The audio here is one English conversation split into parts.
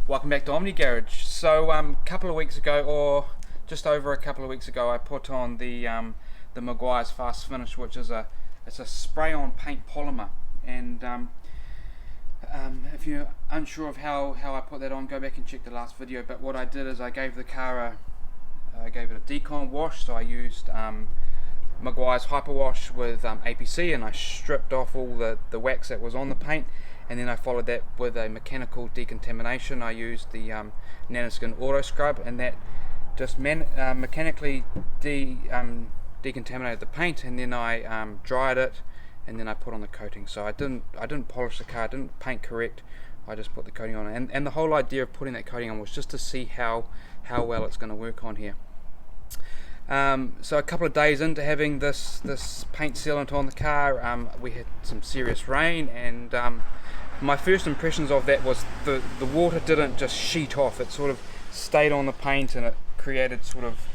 Welcome back to Omni Garage. So a couple of weeks ago, or just over a couple of weeks ago, I put on the Meguiars Fast Finish, which is it's a spray-on paint polymer. And if you're unsure of how I put that on, go back and check the last video. But what I did is I gave the car I gave it a decon wash. So I used Meguiars Hyperwash with APC, and I stripped off all the wax that was on the paint. And then I followed that with a mechanical decontamination. I used the NanoSkin Autoscrub, and that just mechanically decontaminated the paint. And then I dried it, and then I put on the coating. So I didn't polish the car, I didn't paint correct. I just put the coating on, and the whole idea of putting that coating on was just to see how well it's going to work on here. So a couple of days into having this paint sealant on the car, we had some serious rain, and my first impressions of that was the water didn't just sheet off, it sort of stayed on the paint, and it created sort of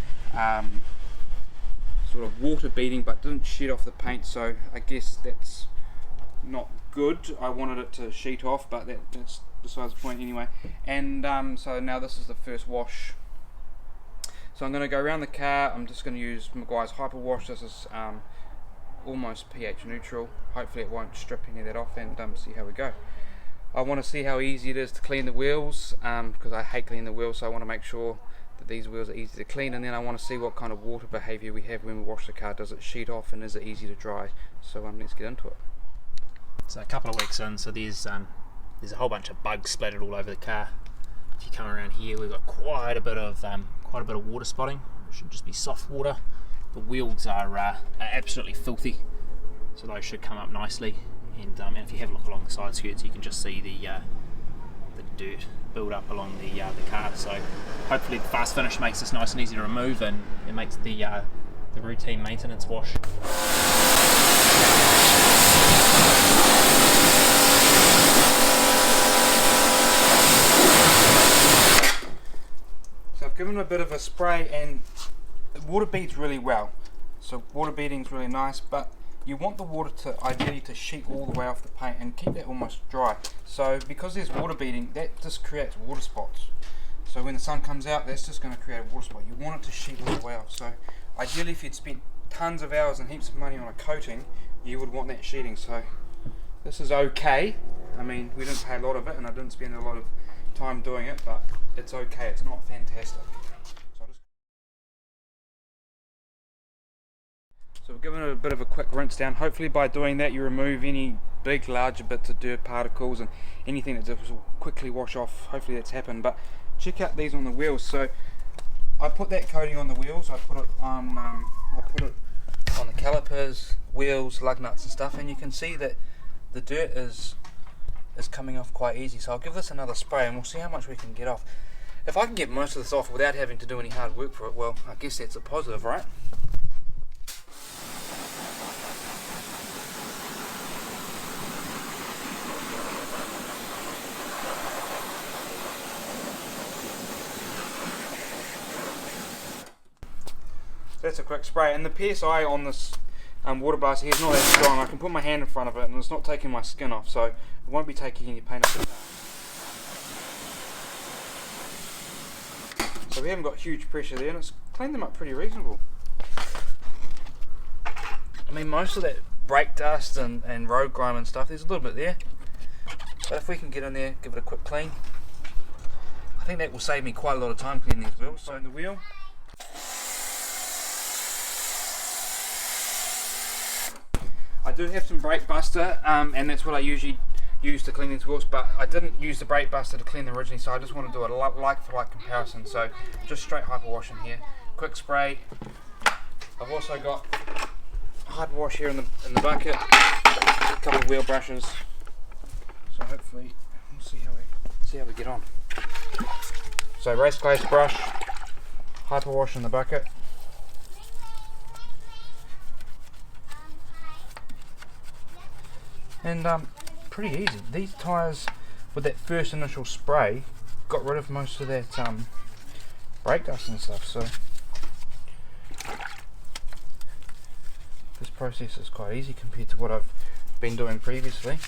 water beading, but didn't sheet off the paint. So I guess that's not good. I wanted it to sheet off, but that's besides the point anyway. And so now this is the first wash. So I'm going to go around the car. I'm just going to use Meguiars Hyperwash. This is almost pH neutral. Hopefully it won't strip any of that off, and see how we go. I want to see how easy it is to clean the wheels, because I hate cleaning the wheels, so I want to make sure that these wheels are easy to clean. And then I want to see what kind of water behaviour we have when we wash the car. Does it sheet off, and is it easy to dry? So let's get into it. So a couple of weeks in, so there's a whole bunch of bugs splattered all over the car. If you come around here, we've got quite a bit of water spotting. It should just be soft water. The wheels are absolutely filthy, so those should come up nicely. And if you have a look along the side skirts, you can just see the dirt build up along the car. So hopefully the fast finish makes this nice and easy to remove, and it makes the routine maintenance wash. So I've given it a bit of a spray, and the water beads really well. So water beading is really nice, but you want the water to ideally to sheet all the way off the paint and keep that almost dry. So because there's water beading, that just creates water spots. So when the sun comes out, that's just going to create a water spot. You want it to sheet all the way off. So ideally, if you'd spent tons of hours and heaps of money on a coating, you would want that sheeting. So this is okay. I mean, we didn't pay a lot of it, and I didn't spend a lot of time doing it, but it's okay. It's not fantastic. So we're giving it a bit of a quick rinse down. Hopefully by doing that you remove any big larger bits of dirt particles and anything that just will quickly wash off. Hopefully that's happened. But check out these on the wheels. So I put that coating on the wheels. I put it on the calipers, wheels, lug nuts and stuff, and you can see that the dirt is coming off quite easy. So I'll give this another spray, and we'll see how much we can get off. If I can get most of this off without having to do any hard work for it, well, I guess that's a positive, right? That's a quick spray, and the PSI on this water blaster here is not that strong. I can put my hand in front of it, and it's not taking my skin off, so it won't be taking any paint off the car. So we haven't got huge pressure there, and it's cleaned them up pretty reasonable. I mean, most of that brake dust and road grime and stuff, there's a little bit there, but if we can get in there, give it a quick clean, I think that will save me quite a lot of time cleaning these wheels. So in the wheel, I do have some brake buster, and that's what I usually use to clean these wheels, but I didn't use the brake buster to clean them originally, so I just want to do a like for like comparison. So just straight Hyperwash in here, quick spray. I've also got Hyperwash here in the bucket, a couple of wheel brushes. So hopefully we'll see how we get on. So race close brush, Hyperwash in the bucket. And pretty easy. These tyres, with that first initial spray, got rid of most of that brake dust and stuff. So this process is quite easy compared to what I've been doing previously.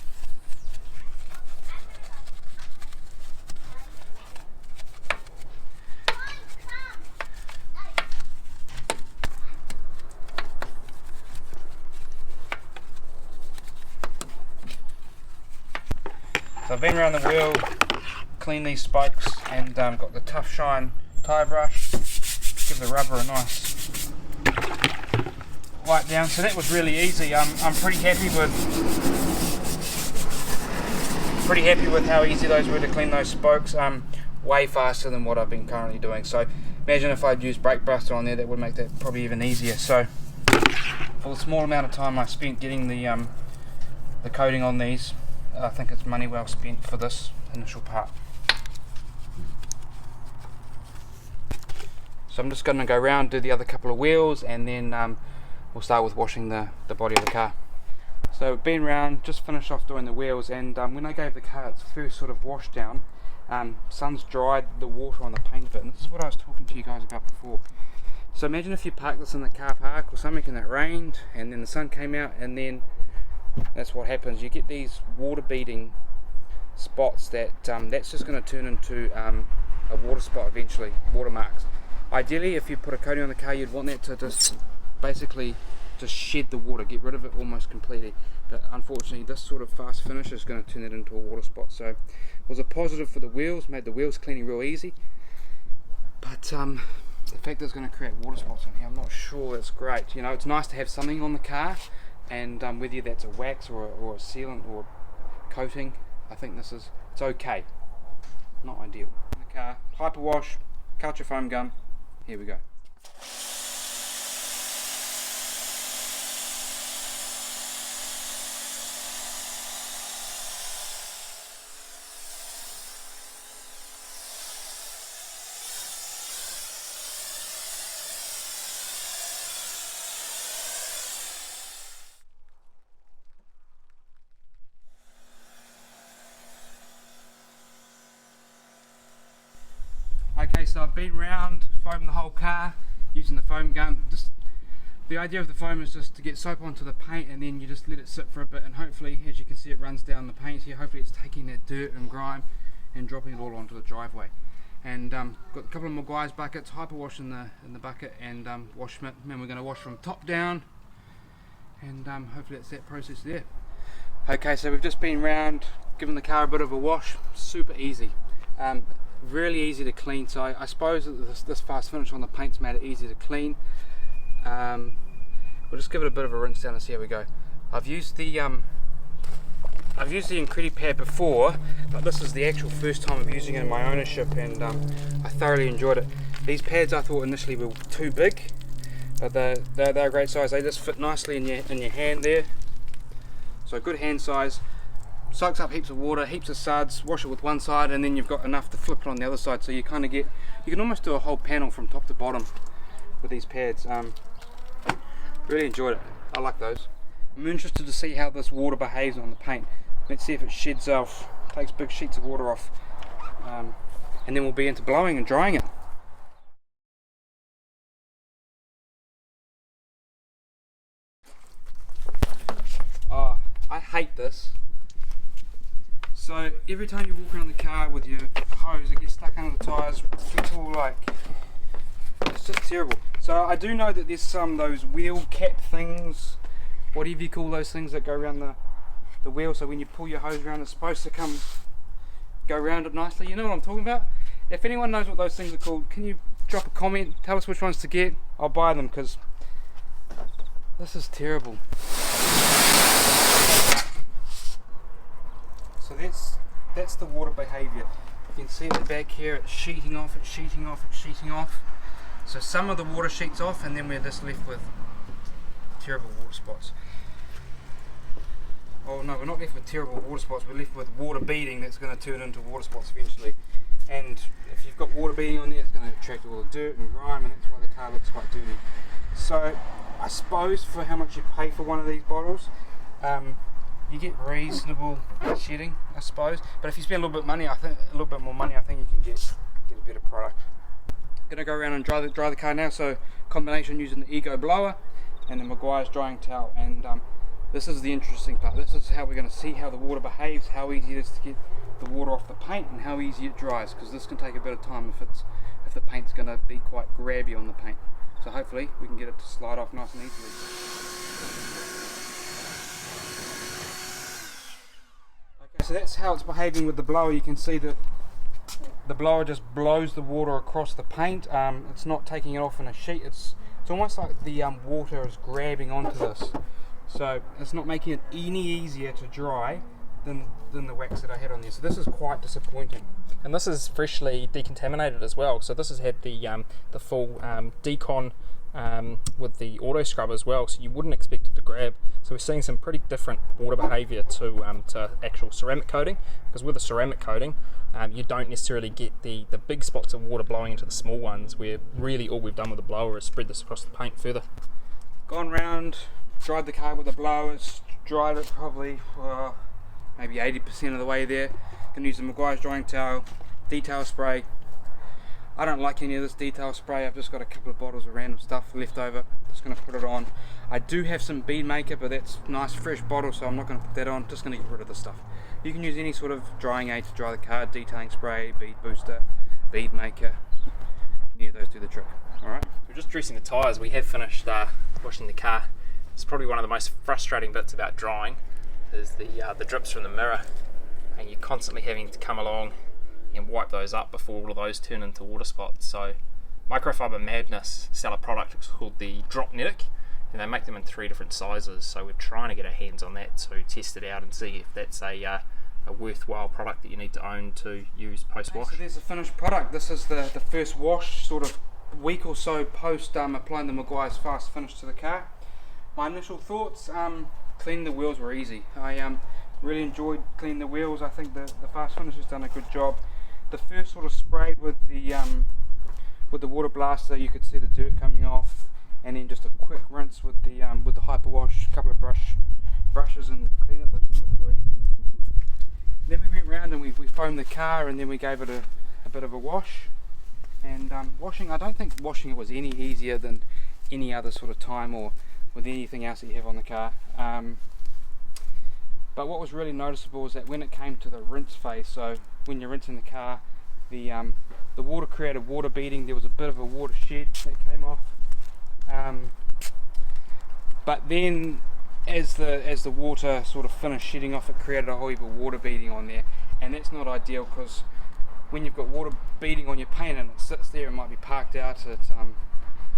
So I've been around the wheel, cleaned these spokes, and got the Tough Shine tyre brush. Give the rubber a nice wipe down. So that was really easy. I'm pretty happy with how easy those were to clean those spokes. Way faster than what I've been currently doing. So imagine if I'd used brake buster on there, that would make that probably even easier. So for the small amount of time I spent getting the coating on these, I think it's money well spent for this initial part. So I'm just going to go around, do the other couple of wheels, and then we'll start with washing the body of the car. So been round, just finished off doing the wheels, and when I gave the car its first sort of wash down, sun's dried the water on the paint a bit, and this is what I was talking to you guys about before. So imagine if you parked this in the car park or something and it rained and then the sun came out, and then that's what happens. You get these water beading spots that's just going to turn into a water spot eventually, water marks. Ideally, if you put a coating on the car, you'd want that to just basically just shed the water, get rid of it almost completely. But unfortunately, this sort of fast finish is going to turn it into a water spot. So it was a positive for the wheels, made the wheels cleaning real easy. But the fact that it's going to create water spots on here, I'm not sure that's great. You know, it's nice to have something on the car, and whether that's a wax or a sealant or coating, I think it's okay. Not ideal. In the car, Hyperwash, culture foam gun. Here we go. Okay, so I've been round, foamed the whole car using the foam gun. The idea of the foam is just to get soap onto the paint, and then you just let it sit for a bit, and hopefully, as you can see, it runs down the paint here. Hopefully it's taking that dirt and grime and dropping it all onto the driveway. And got a couple of Meguiars buckets, Hyperwash in the bucket, and wash mitt, and we're going to wash from top down, and hopefully it's that process there. Okay, so we've just been round, given the car a bit of a wash. Super easy. Really easy to clean, so I suppose that this fast finish on the paint's made it easy to clean. We'll just give it a bit of a rinse down and see how we go. I've used the Incredi pad before, but this is the actual first time of using it in my ownership, and I thoroughly enjoyed it. These pads I thought initially were too big, but they're a great size. They just fit nicely in your hand there, so good hand size. Soaks up heaps of water, heaps of suds, wash it with one side, and then you've got enough to flip it on the other side, so you kind of get, you can almost do a whole panel from top to bottom with these pads. Really enjoyed it. I like those. I'm interested to see how this water behaves on the paint. Let's see if it sheds off, takes big sheets of water off, and then we'll be into blowing and drying it. Oh, I hate this. So every time you walk around the car with your hose, it gets stuck under the tyres, it gets all like, it's just terrible. So I do know that there's some those wheel cap things, whatever you call those things that go around the wheel, so when you pull your hose around it's supposed to go around it nicely. You know what I'm talking about? If anyone knows what those things are called, can you drop a comment, tell us which ones to get? I'll buy them, because this is terrible. So that's the water behaviour. You can see at the back here, it's sheeting off, it's sheeting off, it's sheeting off. So some of the water sheets off, and then we're just left with terrible water spots. Oh no, we're not left with terrible water spots, we're left with water beading that's going to turn into water spots eventually. And if you've got water beading on there, it's going to attract all the dirt and grime, and that's why the car looks quite dirty. So I suppose for how much you pay for one of these bottles, you get reasonable shedding, I suppose. But if you spend a little bit more money, I think you can get a better product. Gonna go around and dry the car now. So combination using the Ego blower and the Meguiar's drying towel. And this is the interesting part. This is how we're going to see how the water behaves, how easy it is to get the water off the paint, and how easy it dries. Because this can take a bit of time if the paint's going to be quite grabby on the paint. So hopefully we can get it to slide off nice and easily. So that's how it's behaving with the blower. You can see that the blower just blows the water across the paint. It's not taking it off in a sheet. It's almost like the water is grabbing onto this. So it's not making it any easier to dry than the wax that I had on there. So this is quite disappointing. And this is freshly decontaminated as well. So this has had the full decon with the auto scrub as well. So you wouldn't expect it to grab. So we're seeing some pretty different water behaviour to actual ceramic coating. Because with a ceramic coating, you don't necessarily get the big spots of water blowing into the small ones, where really all we've done with the blower is spread this across the paint further. Gone round, dried the car with the blowers, dried it probably maybe 80% of the way there. Can use the Meguiar's drying towel, detail spray. I don't like any of this detail spray. I've just got a couple of bottles of random stuff left over. Just going to put it on. I do have some bead maker, but that's nice fresh bottle, so I'm not going to put that on. Just going to get rid of the stuff. You can use any sort of drying aid to dry the car, detailing spray, bead booster, bead maker. Any of those do the trick. Alright. We're just dressing the tyres. We have finished washing the car. It's probably one of the most frustrating bits about drying is the drips from the mirror, and you're constantly having to come along and wipe those up before all of those turn into water spots. So Microfiber Madness sell a product called the Dropnetic, and they make them in 3 different sizes. So we're trying to get our hands on that to test it out and see if that's a worthwhile product that you need to own to use post-wash. So there's the finished product. This is the first wash, sort of week or so post applying the Meguiars Fast Finish to the car. My initial thoughts, cleaning the wheels were easy. I really enjoyed cleaning the wheels. I think the Fast Finish has done a good job. The first sort of spray with the water blaster, you could see the dirt coming off, and then just a quick rinse with the Hyperwash, a couple of brushes, and clean up those wheels really easy. Then we went round and we foamed the car, and then we gave it a bit of a wash. And washing, I don't think washing it was any easier than any other sort of time or with anything else that you have on the car. But what was really noticeable was that when it came to the rinse phase, so when you're rinsing the car, the water created water beading. There was a bit of a water shed that came off. But then as the water sort of finished shedding off, it created a whole heap of water beading on there, and that's not ideal, because when you've got water beading on your paint and it sits there, it might be parked out at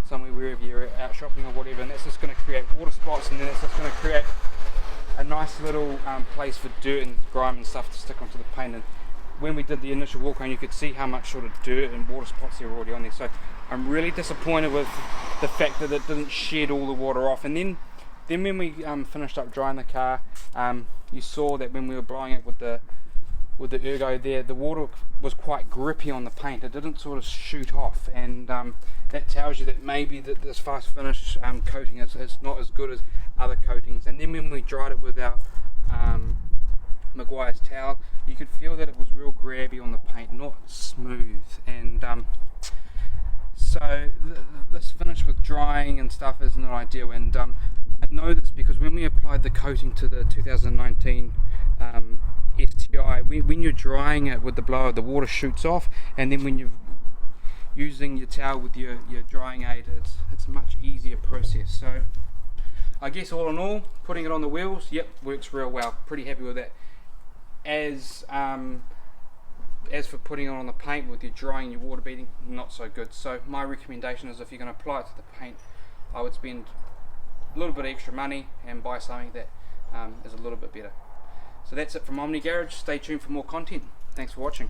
somewhere wherever you're out shopping or whatever, and that's just going to create water spots, and then it's just going to create a nice little place for dirt and grime and stuff to stick onto the paint. And when we did the initial walk around, you could see how much sort of dirt and water spots there were already on there. So I'm really disappointed with the fact that it didn't shed all the water off. And then when we finished up drying the car, you saw that when we were blowing it with the ergo there, the water was quite grippy on the paint. It didn't sort of shoot off, and that tells you that maybe this Fast Finish coating is not as good as other coatings. And then when we dried it with our Meguiar's towel, you could feel that it was real grabby on the paint, not smooth. And so this finish with drying and stuff is not ideal. And I know this because when we applied the coating to the 2019 STI, when you're drying it with the blower, the water shoots off, and then when you're using your towel with your drying aid, it's a much easier process. So I guess all in all, putting it on the wheels, yep, works real well. Pretty happy with that. As for putting it on the paint with your drying, your water beading, not so good. So my recommendation is, if you're going to apply it to the paint, I would spend a little bit extra money and buy something that is a little bit better. So that's it from Omni Garage. Stay tuned for more content. Thanks for watching.